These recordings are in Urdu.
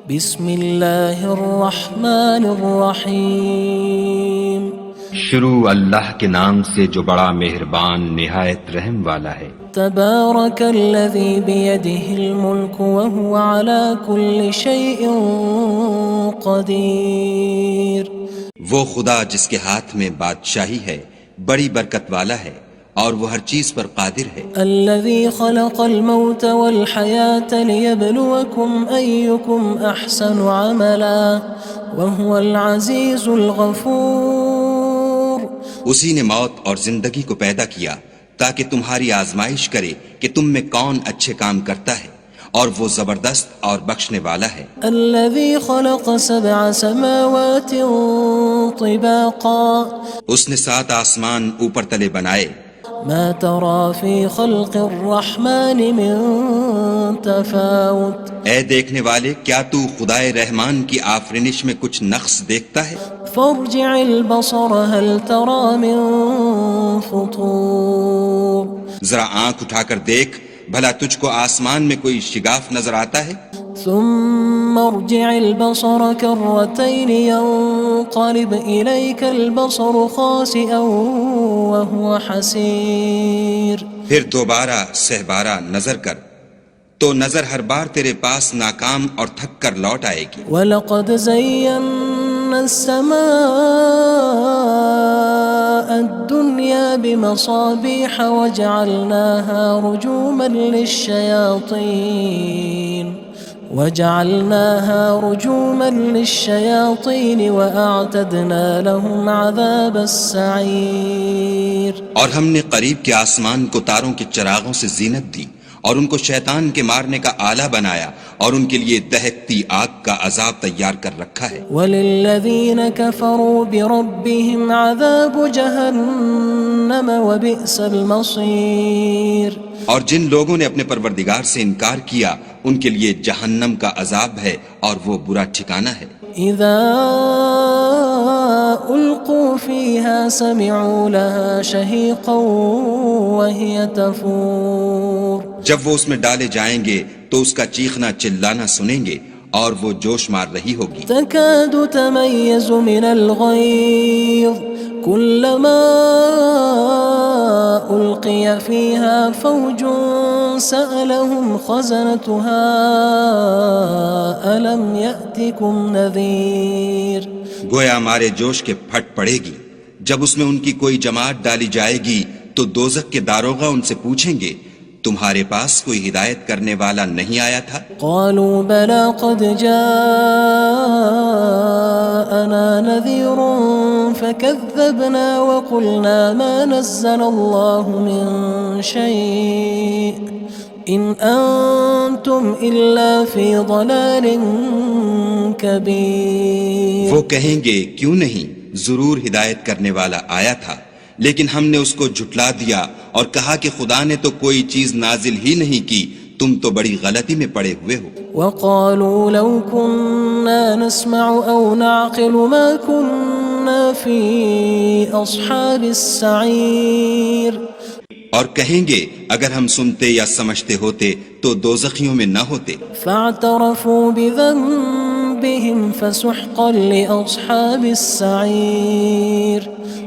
بسم اللہ الرحمن الرحیم شروع اللہ کے نام سے جو بڑا مہربان نہایت رحم والا ہے۔ تبارک الذی بیدہ الملک وہو علی کل شیء قدیر۔ وہ خدا جس کے ہاتھ میں بادشاہی ہے بڑی برکت والا ہے اور وہ ہر چیز پر قادر ہے۔ الذی خلق الموت والحیاة لیبلوکم ایکم احسن عملا وہو العزیز الغفور۔ اسی نے موت اور زندگی کو پیدا کیا تاکہ تمہاری آزمائش کرے کہ تم میں کون اچھے کام کرتا ہے، اور وہ زبردست اور بخشنے والا ہے۔ الذی خلق سبع سماوات طباقا۔ اس نے 7 آسمان اوپر تلے بنائے۔ ما ترى في خلق الرحمن من تفاوت۔ اے دیکھنے والے، کیا تو خدائے رحمان کی آفرینش میں کچھ نقص دیکھتا ہے؟ فارجع البصر هل ترى من فطور۔ ذرا آنکھ اٹھا کر دیکھ، بھلا تجھ کو آسمان میں کوئی شگاف نظر آتا ہے؟ ثم ارجع البصر كرتين ينقلب إليك البصر خاسئا وهو حسير۔ پھر دوبارہ سہبارہ نظر کر تو نظر ہر بار تیرے پاس ناکام اور تھک کر لوٹ آئے گی۔ وَلَقَدْ زَيَّنَّا السَّمَاءَ الدُّنْيَا بِمَصَابِيحَ وَجَعَلْنَاهَا رُجُومًا لِلشَّيَاطِينِ وَأَعْتَدْنَا لَهُمْ عَذَابَ السَّعِيرِ۔ اور ہم نے قریب کے آسمان کو تاروں کے چراغوں سے زینت دی اور ان کو شیطان کے مارنے کا آلہ بنایا، اور ان کے لیے دہکتی آگ کا عذاب تیار کر رکھا ہے۔ وَلِلَّذِينَ كَفَرُوا بِرَبِّهِمْ عَذَابُ جَهَنَّمَ وَبِئْسَ الْمَصِيرُ۔ اور جن لوگوں نے اپنے پروردگار سے انکار کیا ان کے لیے جہنم کا عذاب ہے اور وہ برا ٹھکانہ ہے۔ اذا القوا فيها سمعوا لها شهيقا وهي تفور۔ جب وہ اس میں ڈالے جائیں گے تو اس کا چیخنا چلانا سنیں گے اور وہ جوش مار رہی ہوگی۔ تكاد تميز من الغيظ كلما ألقي فيها فوج سألهم خزنتها ألم يأتكم نذير۔ گویا مارے جوش کے پھٹ پڑے گی۔ جب اس میں ان کی کوئی جماعت ڈالی جائے گی تو دوزخ کے داروغہ ان سے پوچھیں گے تمہارے پاس کوئی ہدایت کرنے والا نہیں آیا تھا؟ قالوا بلى قد جاءنا نذير فكذبنا وقلنا ما نزل الله من شيء إن أنتم إلا في ضلال كبير۔ وہ کہیں گے کیوں نہیں، ضرور ہدایت کرنے والا آیا تھا، لیکن ہم نے اس کو جھٹلا دیا اور کہا کہ خدا نے تو کوئی چیز نازل ہی نہیں کی، تم تو بڑی غلطی میں پڑے ہوئے ہو۔ وقالوا لو كنا نسمع أو نعقل ما كنا في أصحاب السعير۔ اور کہیں گے اگر ہم سنتے یا سمجھتے ہوتے تو دوزخیوں میں نہ ہوتے۔ فاعترفوا بذنبهم فسحقا لأصحاب السعير۔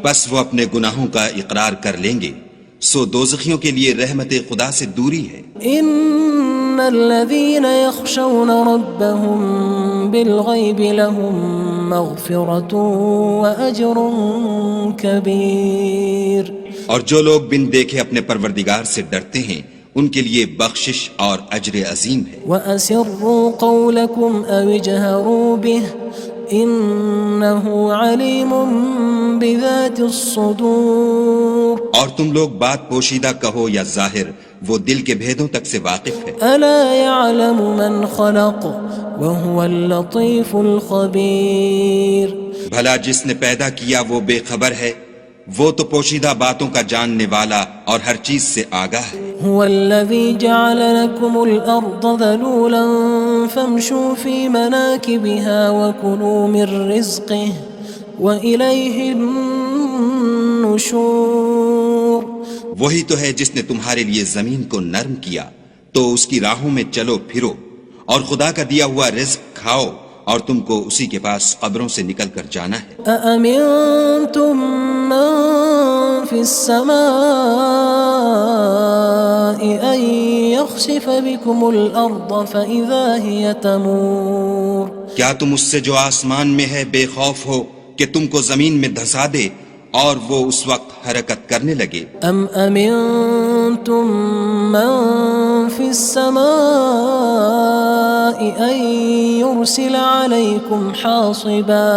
بس وہ اپنے گناہوں کا اقرار کر لیں گے، سو دوزخیوں کے لیے رحمت خدا سے دوری ہے۔ ان الذين يخشون ربهم بالغيب لهم مغفرة وأجر كبير۔ اور جو لوگ بن دیکھے اپنے پروردگار سے ڈرتے ہیں ان کے لیے بخشش اور اجر عظیم ہے۔ وَأَسِرُّوا قَوْلَكُمْ أَوِ اجْهَرُوا بِهِ إِنَّهُ عَلِيمٌ بِذَاتِ الصُّدُورِ۔ اور تم لوگ بات پوشیدہ کہو یا ظاہر، وہ دل کے بھیدوں تک سے واقف ہے۔ أَلَا يَعْلَمُ مَنْ خَلَقَ وَهُوَ اللَّطِيفُ الْخَبِيرُ۔ بھلا جس نے پیدا کیا وہ بے خبر ہے، وہ تو پوشیدہ باتوں کا جاننے والا اور ہر چیز سے آگاہ ہے۔ هو الذي جعل لكم الأرض ذلولا فامشوا في مناكبها وكلوا من رزقه وإليه النشور۔ وہی تو ہے جس نے تمہارے لیے زمین کو نرم کیا تو اس کی راہوں میں چلو پھرو اور خدا کا دیا ہوا رزق کھاؤ اور تم کو اسی کے پاس قبروں سے نکل کر جانا ہے۔ أأمنتم من في السماء أن يخسف بكم الأرض فإذا هي تمور کیا تم اس سے جو آسمان میں ہے بے خوف ہو کہ تم کو زمین میں دھسا دے اور وہ اس وقت حرکت کرنے لگے؟ أم أمنتم من في السماء أن يرسل عليكم حاصبا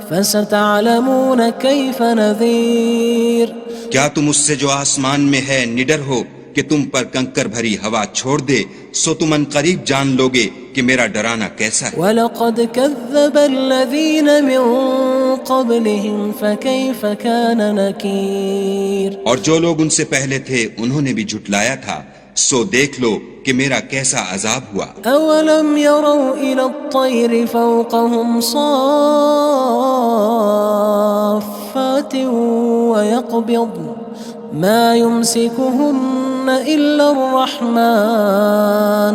فستعلمون كيف نذير کیا تم اس سے جو آسمان میں ہے نڈر ہو کہ تم پر کنکر بھری ہوا چھوڑ دے، سو تم ان قریب جان لوگے کہ میرا ڈرانا کیسا ہے۔ وَلَقَدْ كَذَّبَ الَّذِينَ مِن قَبْلِهِمْ فَكَيْفَ كَانَ نَكِيرٌ اور جو لوگ ان سے پہلے تھے انہوں نے بھی جھٹلایا تھا، سو دیکھ لو کہ میرا کیسا عذاب ہوا۔ أَوَلَمْ يَرَوْا إِلَى الطَّيْرِ فَوْقَهُمْ صَافَّاتٍ وَيَقْبِضْنَ مَا يُمْسِكُهُنَّ إِلَّا الرَّحْمَنُ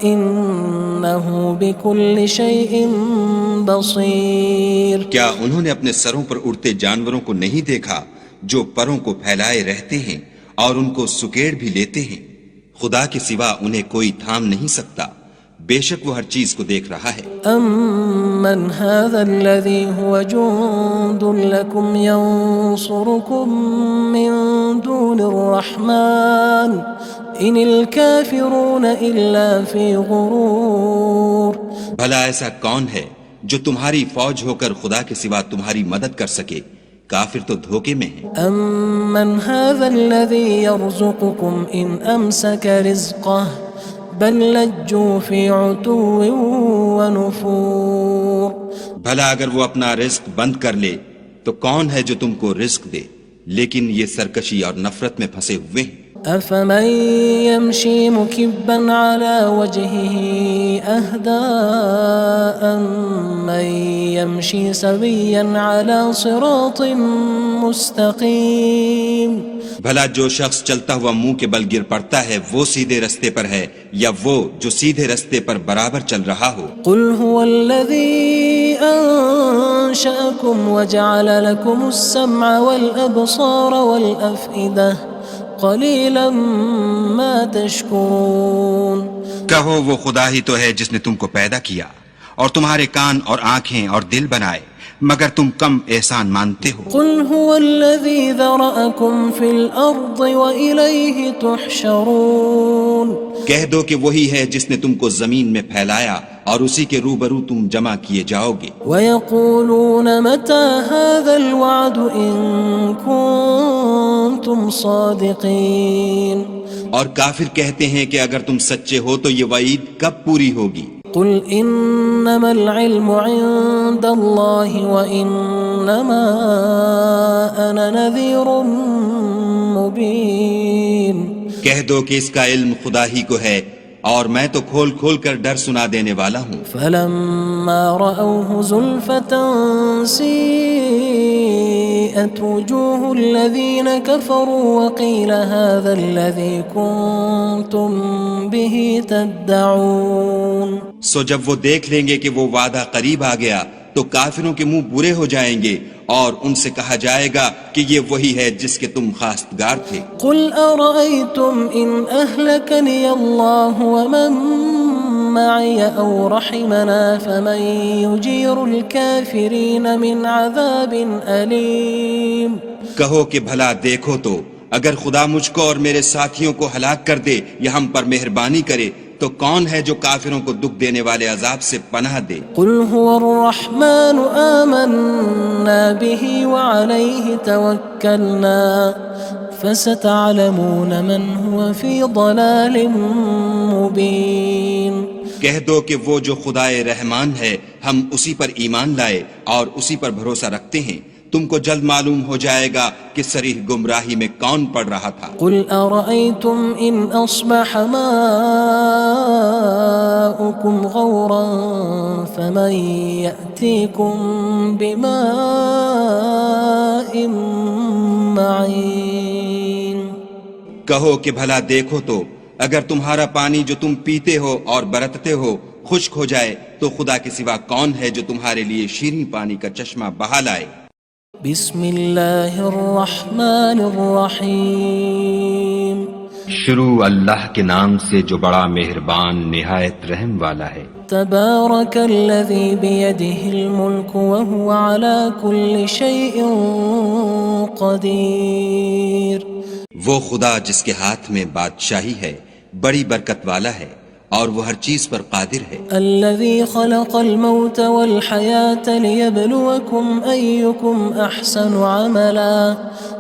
إِنَّهُ بِكُلِّ شَيْءٍ بَصِيرٌ کیا انہوں نے اپنے سروں پر اڑتے جانوروں کو نہیں دیکھا جو پروں کو پھیلائے رہتے ہیں اور ان کو سکیڑ بھی لیتے ہیں؟ خدا کے سوا انہیں کوئی تھام نہیں سکتا، بے شک وہ ہر چیز کو دیکھ رہا ہے۔ أَمَّنْ هَذَا الَّذِي هُوَ جُندٌ لَكُمْ يَنصُرُكُم مِّن دُونِ الرَّحْمَنِ إِنِ الْكَافِرُونَ إِلَّا فِي غُرُورٍ بھلا ایسا کون ہے جو تمہاری فوج ہو کر خدا کے سوا تمہاری مدد کر سکے؟ کافر تو دھوکے میں ہیں۔ أَمَّنْ هَذَا الَّذِي يَرْزُقُكُمْ إِنْ أَمْسَكَ رِزْقَهُ بَلْ لَجُّوا فِي عُتُوٍّ وَنُفُورٍ بھلا اگر وہ اپنا رزق بند کر لے تو کون ہے جو تم کو رزق دے؟ لیکن یہ سرکشی اور نفرت میں پھنسے ہوئے ہیں۔ أَفَمَن يَمْشِي مُكِبًّا عَلَى وَجْهِهِ أَهْدَىٰ أَمَّن يَمْشِي سَوِيًّا عَلَى صِرَاطٍ مُّسْتَقِيمٍ بھلا جو شخص چلتا ہوا منہ کے بل گر پڑتا ہے وہ سیدھے رستے پر ہے یا وہ جو سیدھے رستے پر برابر چل رہا ہو؟ قُلْ هُوَ الَّذِي أَنشَأَكُمْ وَجَعَلَ لَكُمُ السَّمْعَ وَالْأَبْصَارَ وَالْأَفْئِدَةَ قَلِيلًا مَا تَشْكُرُونَ کہو وہ خدا ہی تو ہے جس نے تم کو پیدا کیا اور تمہارے کان اور آنکھیں اور دل بنائے، مگر تم کم احسان مانتے ہو۔ قُلْ هُوَ الَّذِي ذَرَأَكُمْ فِي الْأَرْضِ وَإِلَيْهِ تُحْشَرُونَ کہہ دو کہ وہی ہے جس نے تم کو زمین میں پھیلایا اور اسی کے روبرو تم جمع کیے جاؤ گے۔ وَيَقُولُونَ مَتَى هَذَا الْوَعْدُ إِن كُنتُمْ صَادِقِينَ اور کافر کہتے ہیں کہ اگر تم سچے ہو تو یہ وعید کب پوری ہوگی؟ قُلْ إِنَّمَا الْعِلْمُ عِندَ اللَّهِ وَإِنَّمَا أَنَا نَذِيرٌ مُّبِينٌ کہہ دو کہ اس کا علم خدا ہی کو ہے اور میں تو کھول کھول کر ڈر سنا دینے والا ہوں۔ فَلَمَّا رَأَوْهُ زُلْفَةً سِيئَتْ وُجُوهُ الَّذِينَ كَفَرُوا وَقِيلَ هَذَا الَّذِي كُنتُم بِهِ تَدَّعُونَ سو جب وہ دیکھ لیں گے کہ وہ وعدہ قریب آ گیا تو کافروں کے منہ برے ہو جائیں گے اور ان سے کہا جائے گا کہ یہ وہی ہے جس کے تم خواستگار تھے۔ قُلْ أَرَأَيْتُمْ إِنْ أَهْلَكَنِيَ اللَّهُ وَمَن مَّعِيَ أَوْ رَحِمَنَا فَمَن يُجِيرُ الْكَافِرِينَ مِنْ عَذَابٍ أَلِيمٍ کہو کہ بھلا دیکھو تو اگر خدا مجھ کو اور میرے ساتھیوں کو ہلاک کر دے یا ہم پر مہربانی کرے تو کون ہے جو کافروں کو دکھ دینے والے عذاب سے پناہ دے؟ قُلْ هُوَ الرَّحْمَنُ آمَنَّا بِهِ وَعَلَيْهِ تَوَكَّلْنَا فَسَتَعْلَمُونَ مَنْ هُوَ فِي ضَلَالٍ مُّبِينٍ کہہ دو کہ وہ جو خدائے رحمان ہے ہم اسی پر ایمان لائے اور اسی پر بھروسہ رکھتے ہیں، تم کو جلد معلوم ہو جائے گا کہ صریح گمراہی میں کون پڑ رہا تھا۔ قُلْ أَرَأَيْتُمْ إِنْ أَصْبَحَ مَاؤُكُمْ غَوْرًا فَمَن يَأْتِيكُم بِمَاءٍ مَّعِينٍ کہو کہ بھلا دیکھو تو اگر تمہارا پانی جو تم پیتے ہو اور برتتے ہو خشک ہو جائے تو خدا کے سوا کون ہے جو تمہارے لیے شیریں پانی کا چشمہ بہا لائے؟ بسم اللہ الرحمن الرحیم شروع اللہ کے نام سے جو بڑا مہربان نہایت رحم والا ہے۔ تبارک الذی بیدہ الملک وہو علی کل شیء قدیر۔ وہ خدا جس کے ہاتھ میں بادشاہی ہے بڑی برکت والا ہے اور وہ ہر چیز پر قادر ہے۔ الذی خلق الموت والحیاة لیبلوکم ایکم احسن عملا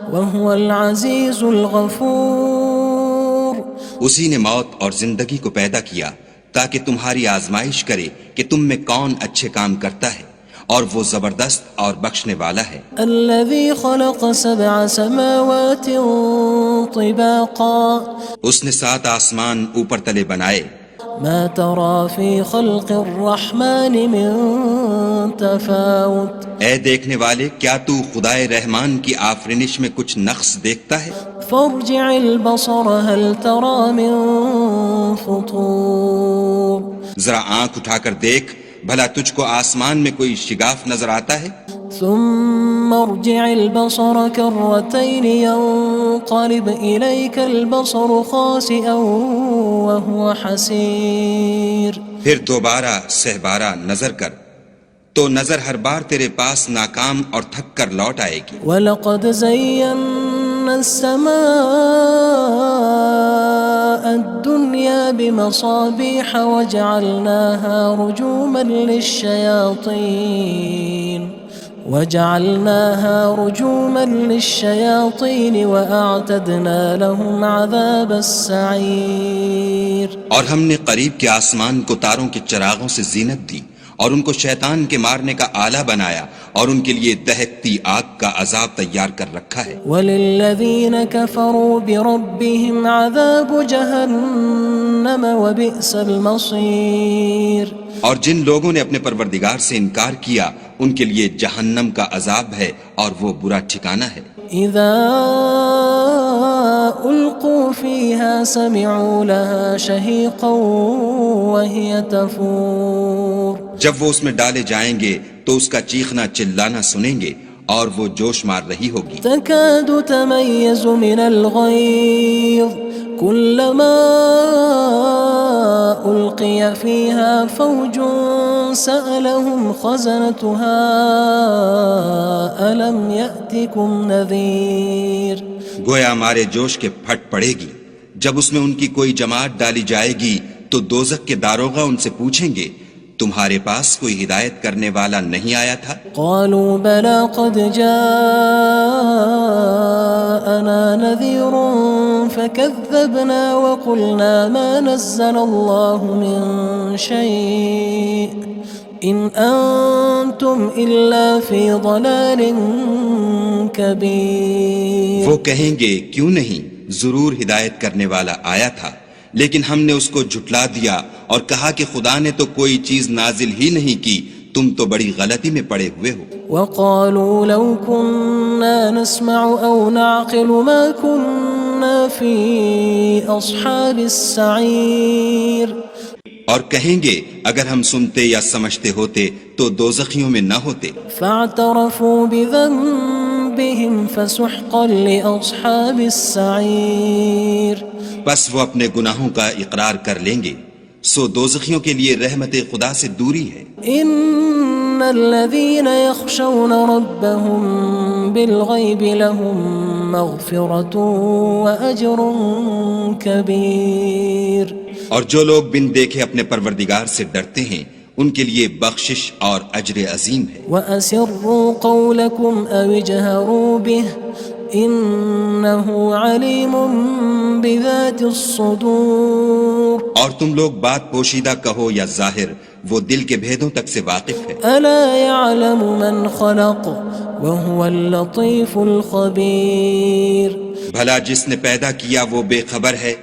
وہو العزیز الغفور۔ اسی نے موت اور زندگی کو پیدا کیا تاکہ تمہاری آزمائش کرے کہ تم میں کون اچھے کام کرتا ہے، اور وہ زبردست اور بخشنے والا ہے۔ الذی خلق سبع سماوات طباقا۔ اس نے 7 آسمان اوپر تلے بنائے۔ ما ترى في خلق الرحمن من تفاوت۔ اے دیکھنے والے، کیا تو خدائے رحمان کی آفرینش میں کچھ نقص دیکھتا ہے؟ فارجع البصر هل ترى من فطور۔ ذرا آنکھ اٹھا کر دیکھ، بھلا تجھ کو آسمان میں کوئی شگاف نظر آتا ہے؟ ثم ارجع البصر كرتين ينقلب إليك البصر خاسئا وهو حسير۔ پھر دوبارہ سہبارہ نظر کر تو نظر ہر بار تیرے پاس ناکام اور تھک کر لوٹ آئے گی۔ وَلَقَدْ زَيَّنَّا السَّمَاءَ الدُّنْيَا بِمَصَابِيحَ وَجَعَلْنَاهَا رُجُومًا لِلشَّيَاطِينِ وَأَعْتَدْنَا لَهُمْ عَذَابَ السَّعِيرِ۔ اور ہم نے قریب کے آسمان کو تاروں کے چراغوں سے زینت دی اور ان کو شیطان کے مارنے کا آلہ بنایا اور ان کے لیے دہکتی آگ کا عذاب تیار کر رکھا ہے۔ وَلِلَّذِينَ كَفَرُوا بِرَبِّهِمْ عَذَابُ جَهَنَّمَ وَبِئْسَ الْمَصِيرُ۔ اور جن لوگوں نے اپنے پروردگار سے انکار کیا ان کے لیے جہنم کا عذاب ہے اور وہ برا ٹھکانہ ہے۔ اذا القوا فيها سمعوا لها شهيقا وهي تفور۔ جب وہ اس میں ڈالے جائیں گے تو اس کا چیخنا چلانا سنیں گے اور وہ جوش مار رہی ہوگی۔ تكاد تميز من الغيظ كلما ألقي فيها فوج سألهم خزنتها ألم يأتكم نذير۔ گویا مارے جوش کے پھٹ پڑے گی۔ جب اس میں ان کی کوئی جماعت ڈالی جائے گی تو دوزخ کے داروغہ ان سے پوچھیں گے تمہارے پاس کوئی ہدایت کرنے والا نہیں آیا تھا؟ قالوا بلى قد جاءنا نذير فكذبنا وقلنا ما نزل الله من شيء إن أنتم إلا في ضلال كبير۔ وہ کہیں گے کیوں نہیں، ضرور ہدایت کرنے والا آیا تھا، لیکن ہم نے اس کو جھٹلا دیا اور کہا کہ خدا نے تو کوئی چیز نازل ہی نہیں کی، تم تو بڑی غلطی میں پڑے ہوئے ہو۔ وقالوا لو كنا نسمع أو نعقل ما كنا في أصحاب السعير۔ اور کہیں گے اگر ہم سنتے یا سمجھتے ہوتے تو دوزخیوں میں نہ ہوتے۔ فاعترفوا بذنبهم فسحقا لأصحاب السعير۔ بس وہ اپنے گناہوں کا اقرار کر لیں گے، سو دوزخیوں کے لیے رحمت خدا سے دوری ہے۔ ان الذين يخشون ربهم بالغيب لهم مغفرة وأجر كبير۔ اور جو لوگ بن دیکھے اپنے پروردگار سے ڈرتے ہیں ان کے لیے بخشش اور اجر عظیم ہے۔ وَأَسِرُّوا قَوْلَكُمْ أَوِ اجْهَرُوا بِهِ إِنَّهُ عَلِيمٌ بِذَاتِ الصُّدُورِ۔ اور تم لوگ بات پوشیدہ کہو یا ظاہر، وہ دل کے بھیدوں تک سے واقف ہے۔ أَلَا يَعْلَمُ مَنْ خَلَقَ وَهُوَ اللَّطِيفُ الْخَبِيرُ۔ بھلا جس نے پیدا کیا وہ بے خبر ہے،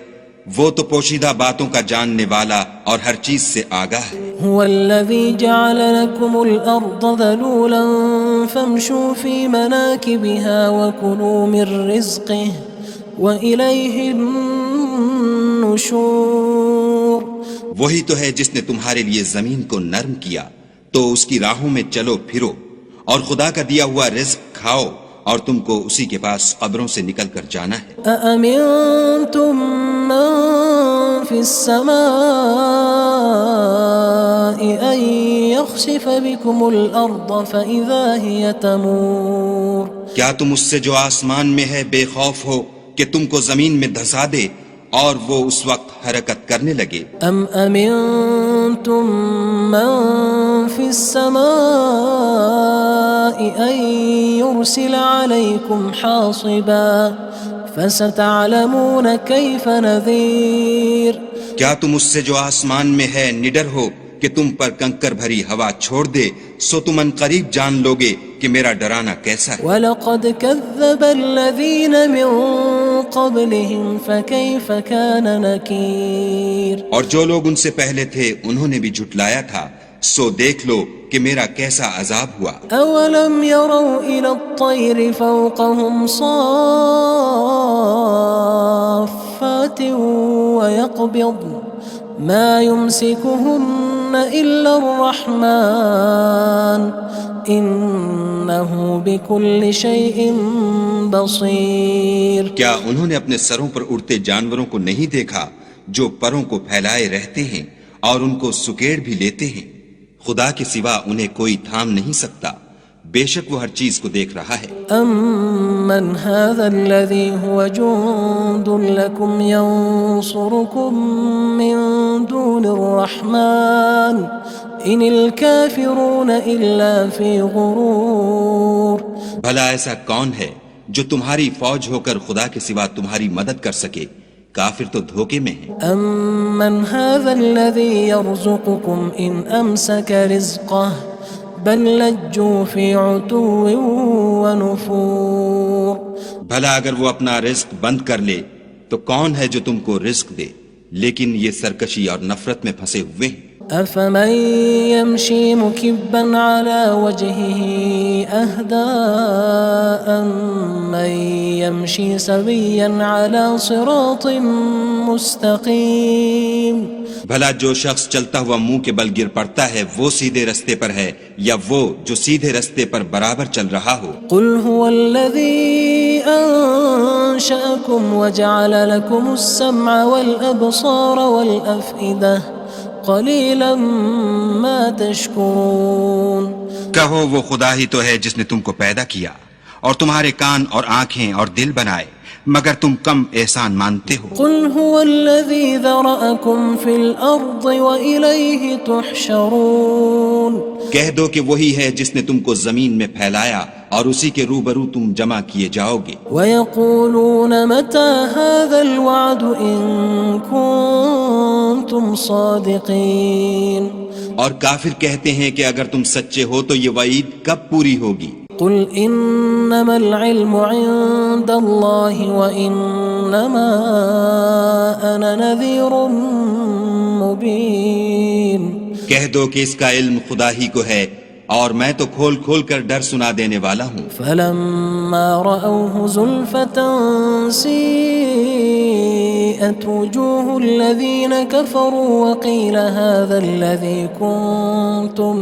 وہ تو پوشیدہ باتوں کا جاننے والا اور ہر چیز سے آگاہ ہے۔ هو الذي جعل لكم الأرض ذلولا فامشوا في مناكبها وكلوا من رزقه وإليه النشور۔ وہی تو ہے جس نے تمہارے لیے زمین کو نرم کیا تو اس کی راہوں میں چلو پھرو، اور خدا کا دیا ہوا رزق کھاؤ، اور تم کو اسی کے پاس قبروں سے نکل کر جانا ہے۔ أأمنتم من في السماء أن يخسف بكم الأرض فإذا هي تمور کیا تم اس سے جو آسمان میں ہے بے خوف ہو کہ تم کو زمین میں دھسا دے اور وہ اس وقت حرکت کرنے لگے؟ أم أمنتم من في السماء أن يرسل عليكم حاصبا فستعلمون كيف نذير کیا تم اس سے جو آسمان میں ہے نڈر ہو کہ تم پر کنکر بھری ہوا چھوڑ دے، سو تم ان قریب جان لوگے کہ میرا ڈرانا کیسا ہے۔ وَلَقَدْ كَذَّبَ الَّذِينَ مِن قَبْلِهِمْ فَكَيْفَ كَانَ نَكِيرٌ اور جو لوگ ان سے پہلے تھے انہوں نے بھی جھٹلایا تھا، سو دیکھ لو کہ میرا کیسا عذاب ہوا۔ أَوَلَمْ يَرَوْا إِلَى الطَّيْرِ فَوْقَهُمْ صَافَّاتٍ وَيَقْبِضْنَ مَا يُمْسِكُهُنَّ إِلَّا الرَّحْمَنُ إِنَّهُ بِكُلِّ شَيْءٍ بَصِيرٌ کیا انہوں نے اپنے سروں پر اڑتے جانوروں کو نہیں دیکھا جو پروں کو پھیلائے رہتے ہیں اور ان کو سکیڑ بھی لیتے ہیں؟ خدا کے سوا انہیں کوئی تھام نہیں سکتا، بے شک وہ ہر چیز کو دیکھ رہا ہے۔ أَمَّنْ هَذَا الَّذِي هُوَ جُندٌ لَكُمْ يَنصُرُكُم مِّن دُونِ الرَّحْمَنِ إِنِ الْكَافِرُونَ إِلَّا فِي غُرُورٍ بھلا ایسا کون ہے جو تمہاری فوج ہو کر خدا کے سوا تمہاری مدد کر سکے؟ کافر تو دھوکے میں ہیں۔ أَمَّنْ هَذَا الَّذِي يَرْزُقُكُمْ إِنْ أَمْسَكَ رِزْقَهُ بَلْ لَجُّوا فِي عُتُوٍّ وَنُفُورٍ بھلا اگر وہ اپنا رزق بند کر لے تو کون ہے جو تم کو رزق دے؟ لیکن یہ سرکشی اور نفرت میں پھنسے ہوئے ہیں۔ أَفَمَن يَمْشِي مُكِبًّا عَلَى وَجْهِهِ أَهْدَىٰ أَمَّن يَمْشِي سَوِيًّا عَلَى صِرَاطٍ مُّسْتَقِيمٍ بھلا جو شخص چلتا ہوا منہ کے بل گر پڑتا ہے وہ سیدھے رستے پر ہے یا وہ جو سیدھے رستے پر برابر چل رہا ہو؟ قُلْ هُوَ الَّذِي أَنشَأَكُمْ وَجَعَلَ لَكُمُ السَّمْعَ وَالْأَبْصَارَ وَالْأَفْئِدَةَ قَلِيلًا مَا تَشْكُرُونَ کہو وہ خدا ہی تو ہے جس نے تم کو پیدا کیا اور تمہارے کان اور آنکھیں اور دل بنائے، مگر تم کم احسان مانتے ہو۔ قُلْ هُوَ الَّذِي ذَرَأَكُمْ فِي الْأَرْضِ وَإِلَيْهِ تُحْشَرُونَ کہہ دو کہ وہی ہے جس نے تم کو زمین میں پھیلایا اور اسی کے روبرو تم جمع کیے جاؤ گے۔ وَيَقُولُونَ مَتَى هَذَا الْوَعْدُ إِن كُنتُمْ صَادِقِينَ اور کافر کہتے ہیں کہ اگر تم سچے ہو تو یہ وعید کب پوری ہوگی؟ قُلْ إِنَّمَا الْعِلْمُ عِندَ اللَّهِ وَإِنَّمَا أَنَا نَذِيرٌ مُّبِينٌ کہہ دو کہ اس کا علم خدا ہی کو ہے اور میں تو کھول کھول کر ڈر سنا دینے والا ہوں۔ فَلَمَّا رَأَوْهُ زُلْفَةً سِيئَتْ وُجُوهُ الَّذِينَ كَفَرُوا وَقِيلَ هَذَا الَّذِي كُنتُم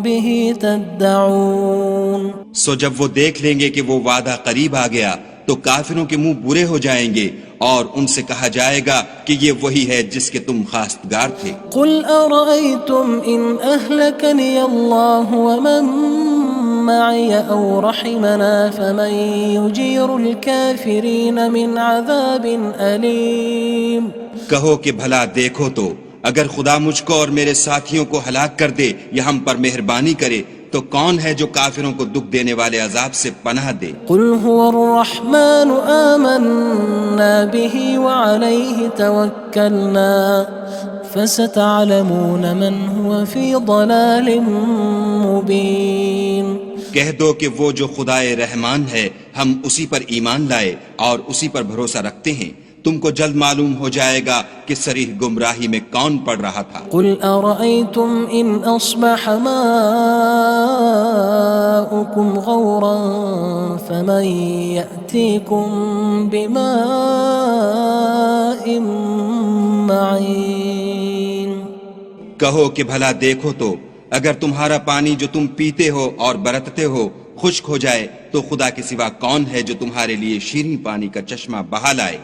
بِهِ تَدَّعُونَ سو جب وہ دیکھ لیں گے کہ وہ وعدہ قریب آ گیا تو کافروں کے منہ برے ہو جائیں گے اور ان سے کہا جائے گا کہ یہ وہی ہے جس کے تم خواستگار تھے۔ قُلْ أَرَأَيْتُمْ إِنْ أَهْلَكَنِيَ اللَّهُ وَمَن مَّعِيَ أَوْ رَحِمَنَا فَمَن يُجِيرُ الْكَافِرِينَ مِنْ عَذَابٍ أَلِيمٍ کہو کہ بھلا دیکھو تو اگر خدا مجھ کو اور میرے ساتھیوں کو ہلاک کر دے یا ہم پر مہربانی کرے تو کون ہے جو کافروں کو دکھ دینے والے عذاب سے پناہ دے؟ قُلْ هُوَ الرَّحْمَنُ آمَنَّا بِهِ وَعَلَيْهِ تَوَكَّلْنَا فَسَتَعْلَمُونَ مَنْ هُوَ فِي ضَلَالٍ مُّبِينٍ کہہ دو کہ وہ جو خدائے رحمان ہے ہم اسی پر ایمان لائے اور اسی پر بھروسہ رکھتے ہیں، تم کو جلد معلوم ہو جائے گا کہ صریح گمراہی میں کون پڑ رہا تھا۔ قُلْ أَرَأَيْتُمْ إِنْ أَصْبَحَ مَاؤُكُمْ غَوْرًا فَمَن يَأْتِيكُم بِمَاءٍ مَّعِينٍ کہو کہ بھلا دیکھو تو اگر تمہارا پانی جو تم پیتے ہو اور برتتے ہو خشک ہو جائے تو خدا کے سوا کون ہے جو تمہارے لیے شیریں پانی کا چشمہ بہا لائے؟